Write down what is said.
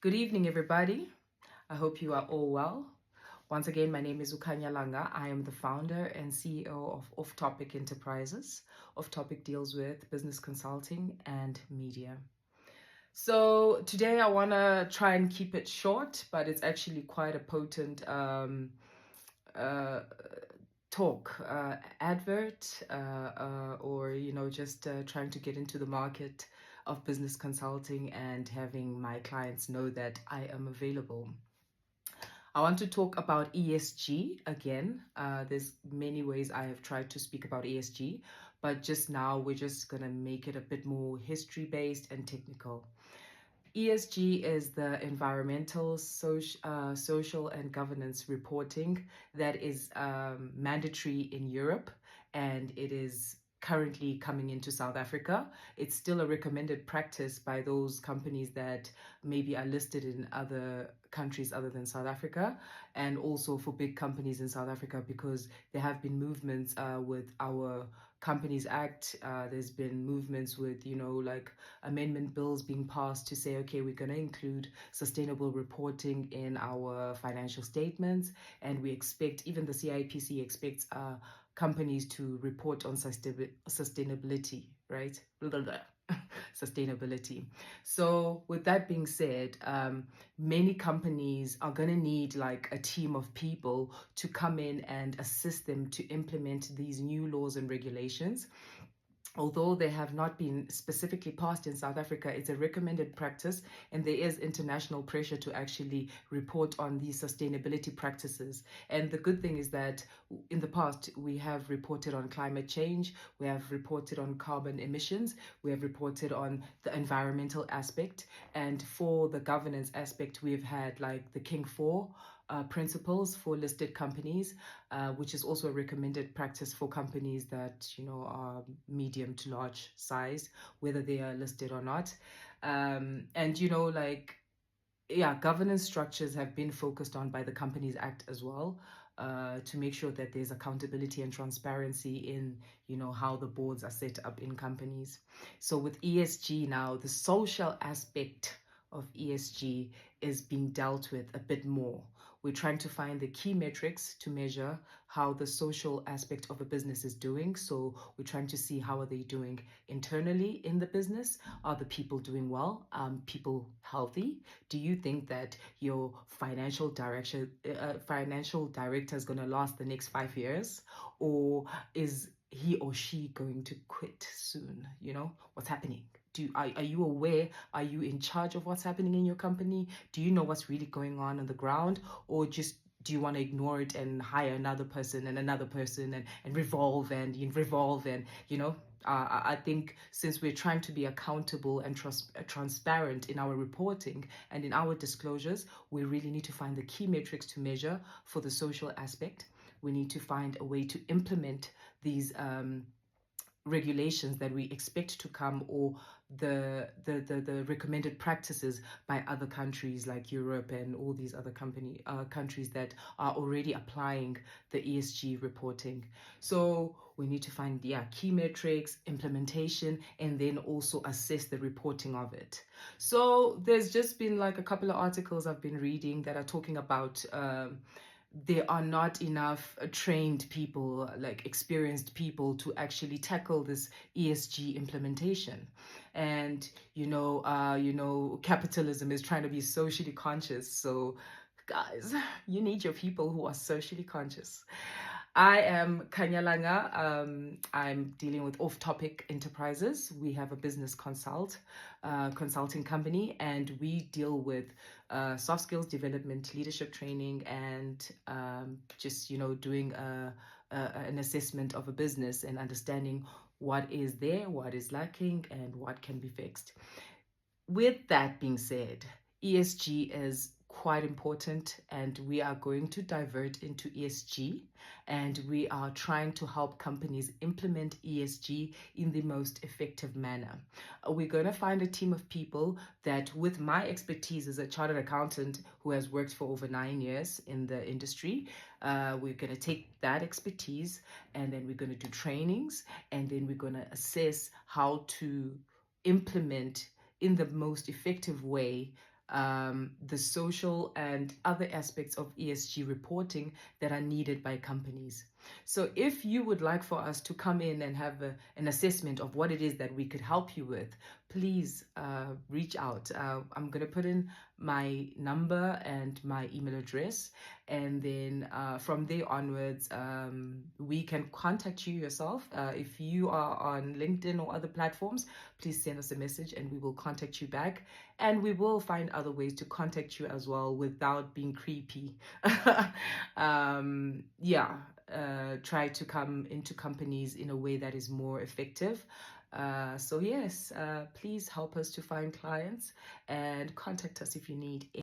Good evening, everybody. I hope you are all well. Once again, my name is Khanya Langa. I am the founder and CEO of Off Topic Enterprises. Off Topic deals with business consulting and media. So today I want to try and keep it short, but it's actually quite a potent uh, talk, advert, or just trying to get into the market of business consulting and having my clients know that I am available. I want to talk about ESG again. There's many ways I have tried to speak about ESG, but just now we're just going to make it a bit more history based and technical. ESG is the environmental, social, and governance reporting that is mandatory in Europe, and it is currently coming into South Africa. It's still a recommended practice by those companies that maybe are listed in other countries other than South Africa, and also for big companies in South Africa, because there have been movements with our Companies Act. There's been movements with, like amendment bills being passed to say, okay, we're going to include sustainable reporting in our financial statements. And we expect, even the CIPC expects companies to report on sustainability, right? Sustainability. So with that being said, many companies are going to need like a team of people to come in and assist them to implement these new laws and regulations. Although they have not been specifically passed in South Africa, it's a recommended practice, and there is international pressure to actually report on these sustainability practices. And the good thing is that in the past, we have reported on climate change, we have reported on carbon emissions, we have reported on the environmental aspect, and for the governance aspect, we've had like the King 4 principles for listed companies, which is also a recommended practice for companies that are medium to large size, whether they are listed or not. And governance structures have been focused on by the Companies Act as well, to make sure that there's accountability and transparency in how the boards are set up in companies. So with ESG now, the social aspect of ESG is being dealt with a bit more. We're trying to find the key metrics to measure how the social aspect of a business is doing. So we're trying to see how are they doing internally in the business. Are the people doing well? People healthy? Do you think that your financial director is going to last the next 5 years, or is he or she going to quit soon? What's happening? Are you aware? Are you in charge of what's happening in your company? Do you know what's really going on the ground, or just do you want to ignore it and hire another person and another person and revolve and I think since we're trying to be accountable and transparent in our reporting and in our disclosures, we really need to find the key metrics to measure for the social aspect. We need to find a way to implement these regulations that we expect to come, or the recommended practices by other countries like Europe and all these other countries that are already applying the ESG reporting. So we need to find key metrics, implementation, and then also assess the reporting of it. So there's just been like a couple of articles I've been reading that are talking about there are not enough trained people, like experienced people, to actually tackle this ESG implementation. And capitalism is trying to be socially conscious. So guys, you need your people who are socially conscious. I am Khanya Langa. I'm dealing with Off Topic Enterprises. We have a business consulting company, and we deal with soft skills development, leadership training, and just doing an assessment of a business and understanding what is there, what is lacking, and what can be fixed. With that being said, ESG is quite important, and we are going to divert into ESG, and we are trying to help companies implement ESG in the most effective manner. We're going to find a team of people that, with my expertise as a chartered accountant who has worked for over 9 years in the industry, we're going to take that expertise, and then we're going to do trainings, and then we're going to assess how to implement in the most effective way the social and other aspects of ESG reporting that are needed by companies. So if you would like for us to come in and have an assessment of what it is that we could help you with, please reach out. I'm going to put in my number and my email address, and then from there onwards, we can contact you yourself. If you are on LinkedIn or other platforms, please send us a message and we will contact you back, and we will find other ways to contact you as well without being creepy. Yeah, try to come into companies in a way that is more effective. So yes, please help us to find clients and contact us if you need